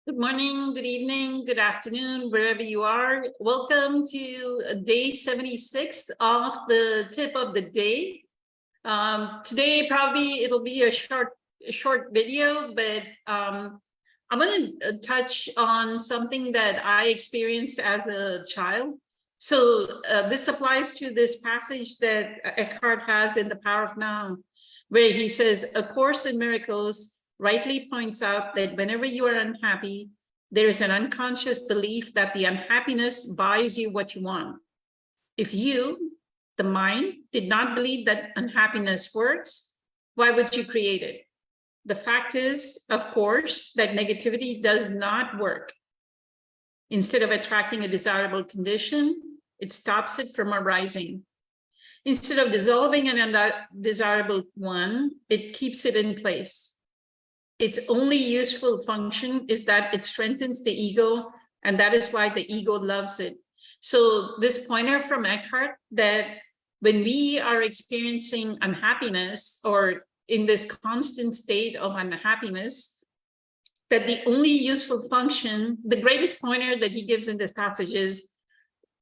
Good morning, good evening, good afternoon, wherever you are. Welcome to day 76 of the tip of the day. Today, probably it'll be a short video, but I'm going to touch on something that I experienced as a child. So this applies to this passage that Eckhart has in The Power of Now, where he says, A Course in Miracles rightly points out that whenever you are unhappy, there is an unconscious belief that the unhappiness buys you what you want. If you, the mind, did not believe that unhappiness works, why would you create it? The fact is, of course, that negativity does not work. Instead of attracting a desirable condition, it stops it from arising. Instead of dissolving an undesirable one, it keeps it in place. Its only useful function is that it strengthens the ego, and that is why the ego loves it. So this pointer from Eckhart, that when we are experiencing unhappiness or in this constant state of unhappiness, that the only useful function, the greatest pointer that he gives in this passage is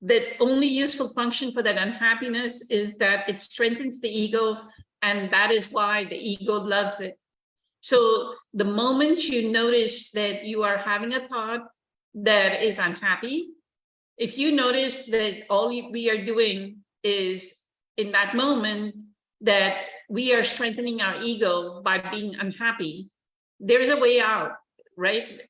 that only useful function for that unhappiness is that it strengthens the ego, and that is why the ego loves it. So the moment you notice that you are having a thought that is unhappy, if you notice that all we are doing is in that moment that we are strengthening our ego by being unhappy, there's a way out, right?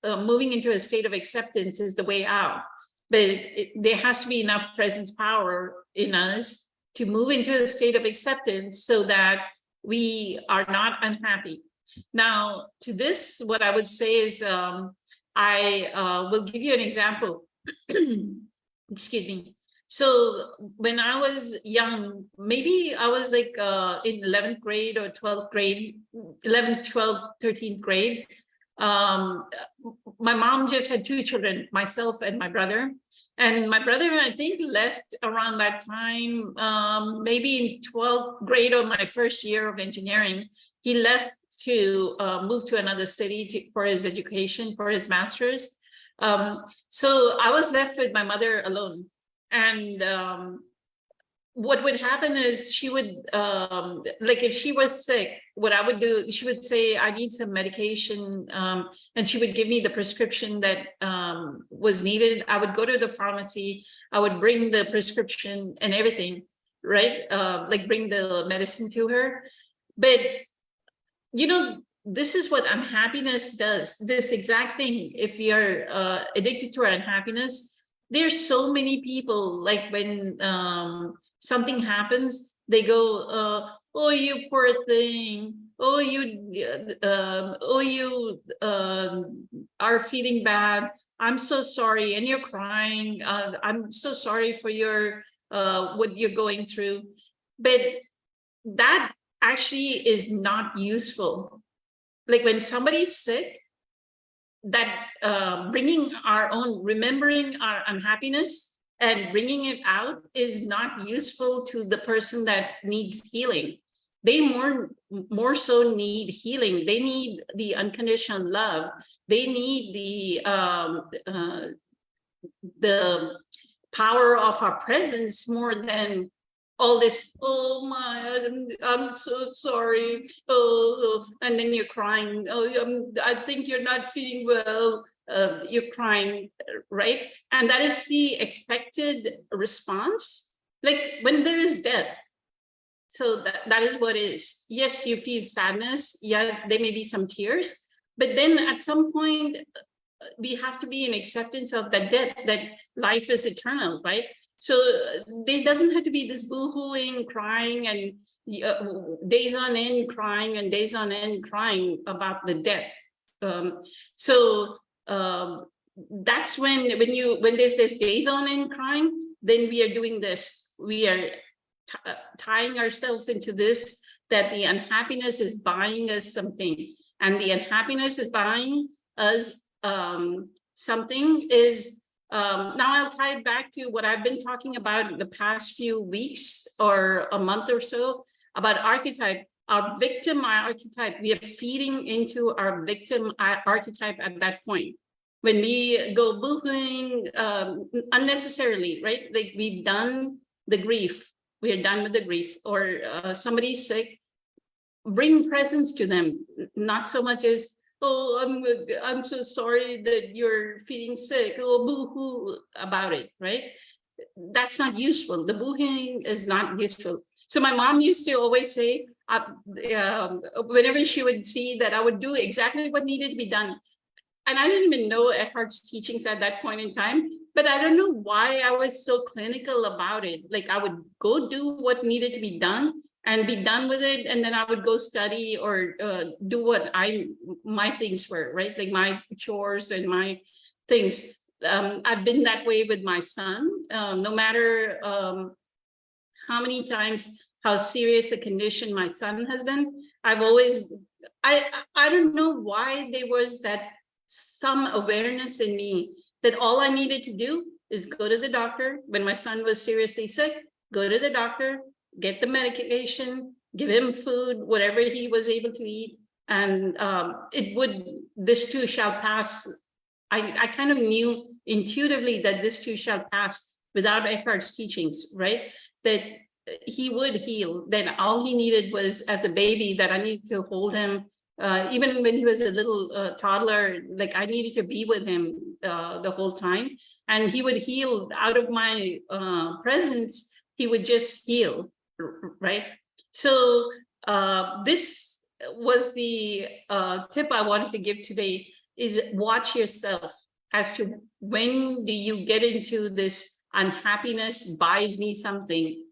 Moving into a state of acceptance is the way out. But there has to be enough presence power in us to move into a state of acceptance so that we are not unhappy. Now, to this, what I would say is I will give you an example. Excuse me. So when I was young, maybe I was like in 11th grade or 12th grade, 11th, 12th, 13th grade. My mom just had two children, myself and my brother. And my brother, I think, left around that time, maybe in 12th grade or my first year of engineering. He left to move to another city for his education, for his master's. So I was left with my mother alone. And what would happen is she would, like if she was sick, what I would do, she would say, I need some medication. And she would give me the prescription that was needed. I would go to the pharmacy, I would bring the prescription and everything, right? Like bring the medicine to her. But, you know, this is what unhappiness does, this exact thing. If you're addicted to unhappiness, there's so many people, like when something happens, they go, oh, you poor thing. Oh, you are feeling bad. I'm so sorry. And you're crying. I'm so sorry for your what you're going through. But that actually is not useful. Like when somebody's sick, that remembering our unhappiness and bringing it out is not useful to the person that needs healing. They more so need healing. They need the unconditional love. They need the power of our presence more than all this, oh my, I'm so sorry. Oh, and then you're crying. Oh, I think you're not feeling well. You're crying, right? And that is the expected response. Like when there is death. So that is what it is. Yes, you feel sadness. Yeah, there may be some tears. But then at some point, we have to be in acceptance of that death, that life is eternal, right? So there doesn't have to be this boo-hooing, crying, and days on end crying and days on end crying about the death. So that's when there's this days on end crying, then we are doing this. We are tying ourselves into this, that the unhappiness is buying us something, and the unhappiness is buying us something is now I'll tie it back to what I've been talking about the past few weeks or a month or so about archetype. our victim archetype, we are feeding into our victim archetype at that point. When we go boohooing unnecessarily, right? Like we've done the grief, we are done with the grief, or somebody's sick, bring presents to them, not so much as, oh, I'm so sorry that you're feeling sick, oh, boo-hoo about it, right? That's not useful. The boohooing is not useful. So my mom used to always say, whenever she would see that I would do exactly what needed to be done. And I didn't even know Eckhart's teachings at that point in time, but I don't know why I was so clinical about it. Like I would go do what needed to be done and be done with it. And then I would go study or do what my things were, right? Like my chores and my things. I've been that way with my son, no matter how many times, how serious a condition my son has been. I've always, I don't know why there was that some awareness in me that all I needed to do is go to the doctor when my son was seriously sick, go to the doctor, get the medication, give him food, whatever he was able to eat. And this too shall pass. I kind of knew intuitively that this too shall pass without Eckhart's teachings, right? That he would heal. Then all he needed was, as a baby, that I needed to hold him. Even when he was a little toddler, like I needed to be with him the whole time, and he would heal out of my presence. He would just heal, right? So this was the tip I wanted to give today: is watch yourself as to when do you get into this unhappiness buys me something,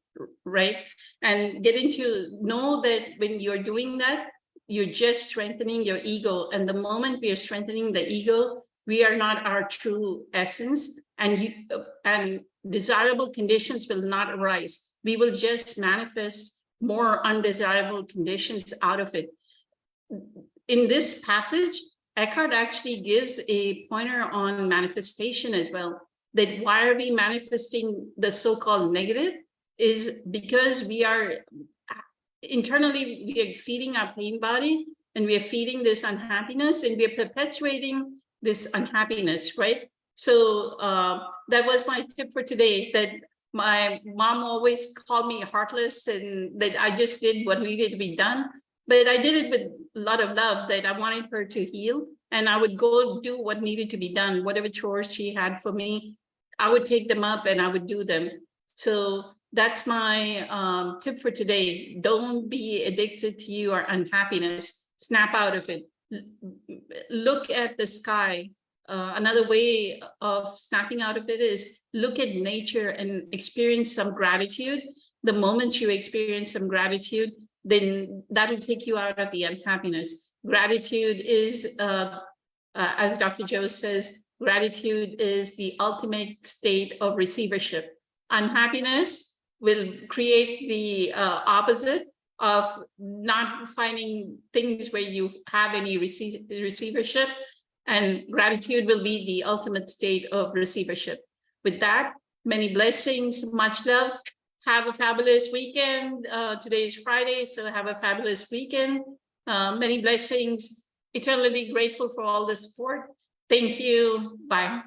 right? And get into, know that when you're doing that, you're just strengthening your ego. And the moment we are strengthening the ego, we are not our true essence, and desirable conditions will not arise. We will just manifest more undesirable conditions out of it. In this passage, Eckhart actually gives a pointer on manifestation as well, that why are we manifesting the so-called negative is because we are internally, we are feeding our pain body, and we are feeding this unhappiness, and we are perpetuating this unhappiness, right? So that was my tip for today, that my mom always called me heartless and that I just did what needed to be done. But I did it with a lot of love, that I wanted her to heal, and I would go do what needed to be done. Whatever chores she had for me, I would take them up and I would do them. So that's my tip for today. Don't be addicted to your unhappiness. Snap out of it. Look at the sky. Another way of snapping out of it is look at nature and experience some gratitude. The moment you experience some gratitude, then that'll take you out of the unhappiness. Gratitude is, as Dr. Joe says, gratitude is the ultimate state of receivership. Unhappiness will create the opposite of not finding things where you have any receivership, and gratitude will be the ultimate state of receivership. With that, many blessings, much love. Have a fabulous weekend. Today is Friday, so have a fabulous weekend. Many blessings. Eternally grateful for all the support. Thank you. Bye.